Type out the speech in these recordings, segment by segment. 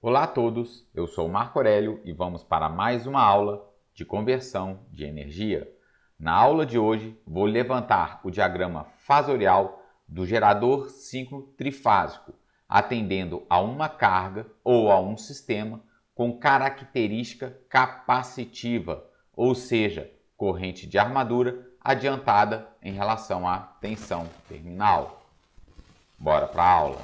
Olá a todos, eu sou Marco Aurélio e vamos para mais uma aula de conversão de energia. Na aula de hoje, vou levantar o diagrama fasorial do gerador síncrono trifásico, atendendo a uma carga ou a um sistema com característica capacitiva, ou seja, corrente de armadura adiantada em relação à tensão terminal. Bora para a aula!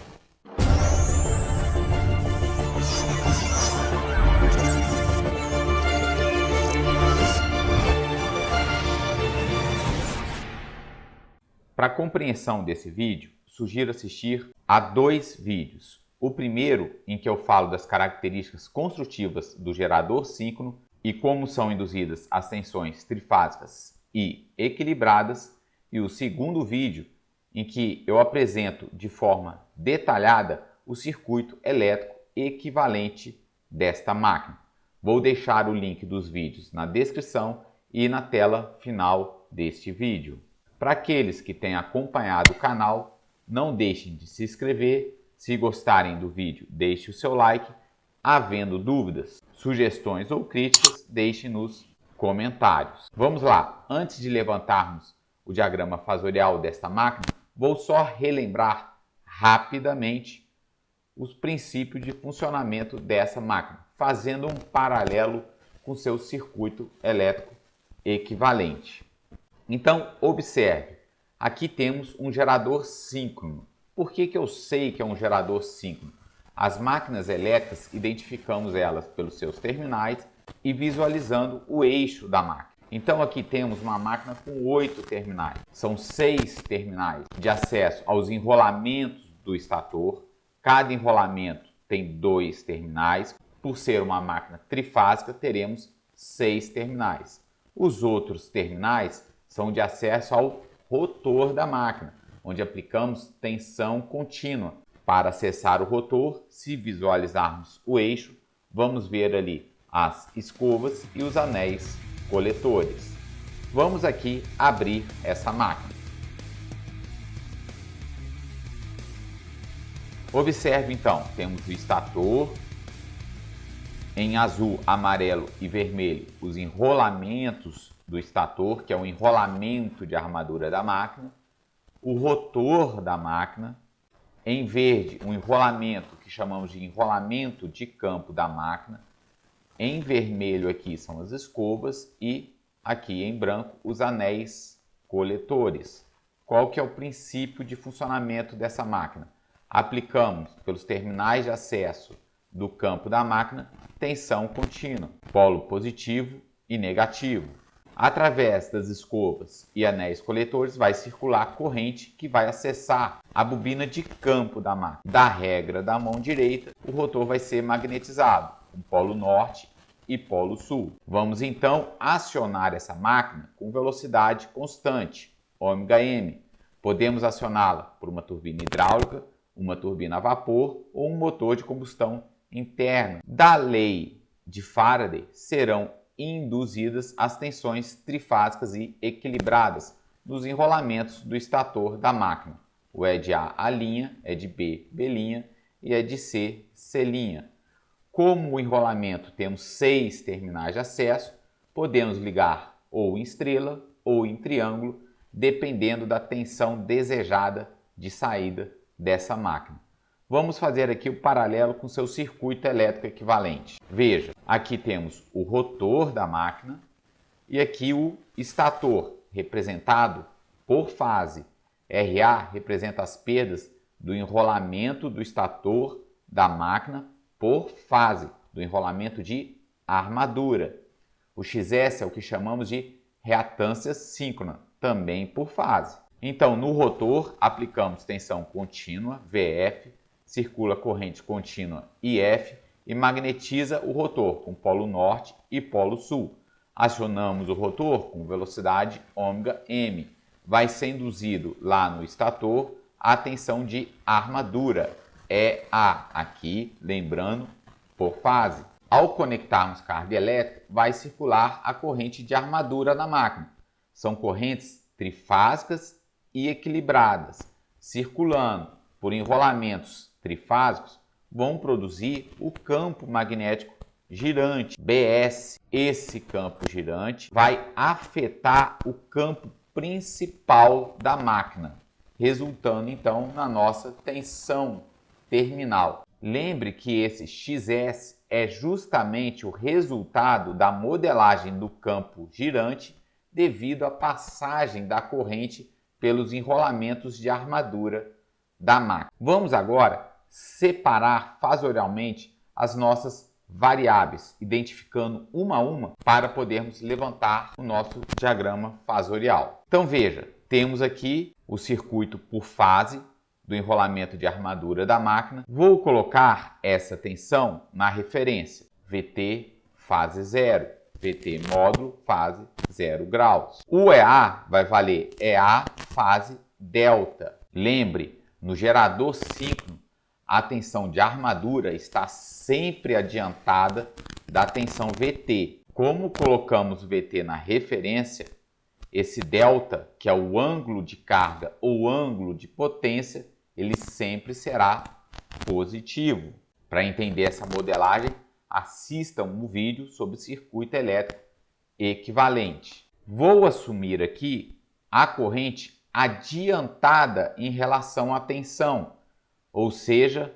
Para a compreensão desse vídeo, sugiro assistir a dois vídeos. O primeiro, em que eu falo das características construtivas do gerador síncrono e como são induzidas as tensões trifásicas e equilibradas, e o segundo vídeo, em que eu apresento de forma detalhada o circuito elétrico equivalente desta máquina. Vou deixar o link dos vídeos na descrição e na tela final deste vídeo. Para aqueles que têm acompanhado o canal, não deixem de se inscrever. Se gostarem do vídeo, deixe o seu like. Havendo dúvidas, sugestões ou críticas, deixe nos comentários. Vamos lá, antes de levantarmos o diagrama fasorial desta máquina, vou só relembrar rapidamente os princípios de funcionamento dessa máquina, fazendo um paralelo com seu circuito elétrico equivalente. Então, observe, aqui temos um gerador síncrono. Por que eu sei que é um gerador síncrono? As máquinas elétricas, identificamos elas pelos seus terminais e visualizando o eixo da máquina. Então, aqui temos uma máquina com 8 terminais. São 6 terminais de acesso aos enrolamentos do estator. Cada enrolamento tem 2 terminais. Por ser uma máquina trifásica, teremos 6 terminais. Os outros terminais são de acesso ao rotor da máquina, onde aplicamos tensão contínua. Para acessar o rotor, se visualizarmos o eixo, vamos ver ali as escovas e os anéis coletores. Vamos aqui abrir essa máquina. Observe então, temos o estator, em azul, amarelo e vermelho, os enrolamentos do estator, que é o enrolamento de armadura da máquina, o rotor da máquina, em verde, um enrolamento que chamamos de enrolamento de campo da máquina, em vermelho aqui são as escovas e aqui em branco os anéis coletores. Qual que é o princípio de funcionamento dessa máquina? Aplicamos pelos terminais de acesso do campo da máquina tensão contínua, polo positivo e negativo. Através das escovas e anéis coletores vai circular a corrente que vai acessar a bobina de campo da máquina. Da regra da mão direita, o rotor vai ser magnetizado, com polo norte e polo sul. Vamos então acionar essa máquina com velocidade constante, ômega-m. Podemos acioná-la por uma turbina hidráulica, uma turbina a vapor ou um motor de combustão interna. Da lei de Faraday serão induzidas as tensões trifásicas e equilibradas nos enrolamentos do estator da máquina. O é de A, A', é de B, B' e é de C, C'. Como o enrolamento temos 6 terminais de acesso, podemos ligar ou em estrela ou em triângulo, dependendo da tensão desejada de saída dessa máquina. Vamos fazer aqui o paralelo com seu circuito elétrico equivalente. Veja, aqui temos o rotor da máquina e aqui o estator, representado por fase. RA representa as perdas do enrolamento do estator da máquina por fase, do enrolamento de armadura. O XS é o que chamamos de reatância síncrona, também por fase. Então, no rotor, aplicamos tensão contínua, VF, circula corrente contínua IF e magnetiza o rotor com polo norte e polo sul. Acionamos o rotor com velocidade ômega-m. Vai ser induzido lá no estator a tensão de armadura, EA, aqui, lembrando, por fase. Ao conectarmos carga elétrica, vai circular a corrente de armadura na máquina. São correntes trifásicas e equilibradas, circulando por enrolamentos trifásicos vão produzir o campo magnético girante, BS. Esse campo girante vai afetar o campo principal da máquina, resultando então na nossa tensão terminal. Lembre que esse XS é justamente o resultado da modelagem do campo girante devido à passagem da corrente pelos enrolamentos de armadura da máquina. Vamos agora separar fasorialmente as nossas variáveis, identificando uma a uma para podermos levantar o nosso diagrama fasorial. Então veja, temos aqui o circuito por fase do enrolamento de armadura da máquina. Vou colocar essa tensão na referência, VT fase 0, VT módulo fase 0 graus. O EA vai valer EA fase delta. Lembre, no gerador síncrono, a tensão de armadura está sempre adiantada da tensão VT. Como colocamos o VT na referência, esse delta, que é o ângulo de carga ou ângulo de potência, ele sempre será positivo. Para entender essa modelagem, assistam um vídeo sobre circuito elétrico equivalente. Vou assumir aqui a corrente adiantada em relação à tensão, ou seja,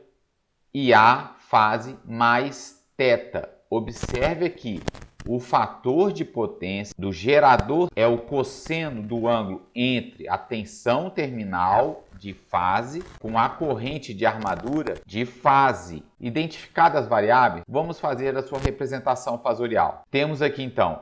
IA fase mais θ. Observe aqui, o fator de potência do gerador é o cosseno do ângulo entre a tensão terminal de fase com a corrente de armadura de fase. Identificadas as variáveis, vamos fazer a sua representação fasorial. Temos aqui então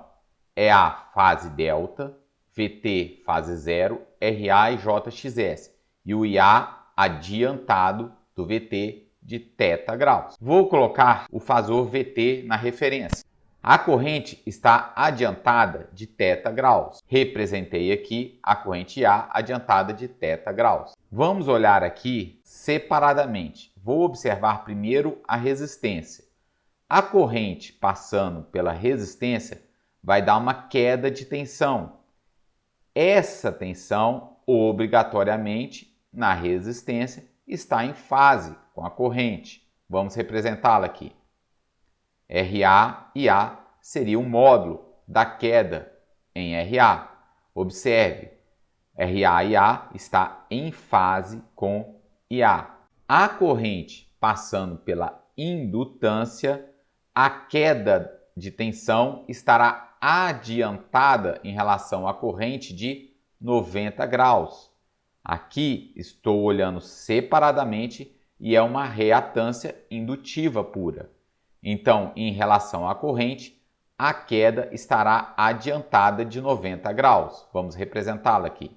EA fase delta, VT fase 0, RA e JXS e o IA adiantado do VT de θ graus. Vou colocar o fasor VT na referência. A corrente está adiantada de θ graus. Representei aqui a corrente IA adiantada de θ graus. Vamos olhar aqui separadamente. Vou observar primeiro a resistência. A corrente passando pela resistência vai dar uma queda de tensão. Essa tensão, obrigatoriamente, na resistência, está em fase com a corrente. Vamos representá-la aqui. RA e A seria o módulo da queda em RA. Observe, RA e A está em fase com IA. A corrente passando pela indutância, a queda de tensão estará adiantada em relação à corrente de 90 graus. Aqui estou olhando separadamente e é uma reatância indutiva pura. Então, em relação à corrente, a queda estará adiantada de 90 graus. Vamos representá-la aqui.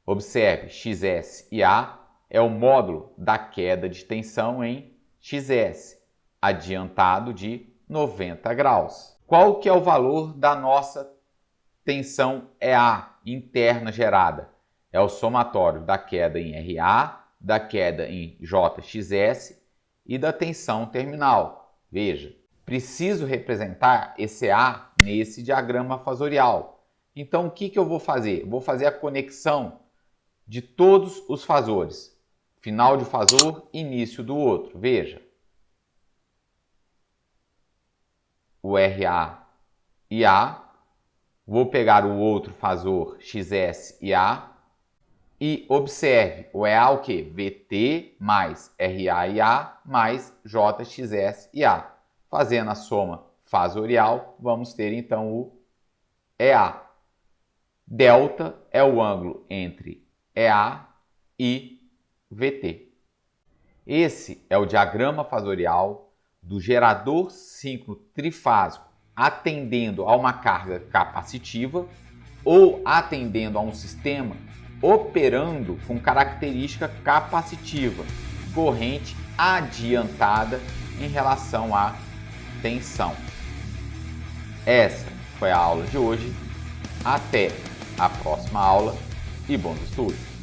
Observe, XS e A é o módulo da queda de tensão em XS, adiantado de 90 graus. Qual que é o valor da nossa tensão EA interna gerada? É o somatório da queda em RA, da queda em JXS e da tensão terminal. Veja, preciso representar esse A nesse diagrama fasorial. Então, o que eu vou fazer? Vou fazer a conexão de todos os fasores. Final de fasor, início do outro. Veja. O RA e A. Vou pegar o outro fasor XS e A. E observe, o EA o quê? VT mais RA e A mais JXS e A. Fazendo a soma fasorial, vamos ter então o EA. Delta é o ângulo entre EA e VT. Esse é o diagrama fasorial do gerador síncrono trifásico atendendo a uma carga capacitiva ou atendendo a um sistema operando com característica capacitiva, corrente adiantada em relação à tensão. Essa foi a aula de hoje. Até a próxima aula e bons estudos!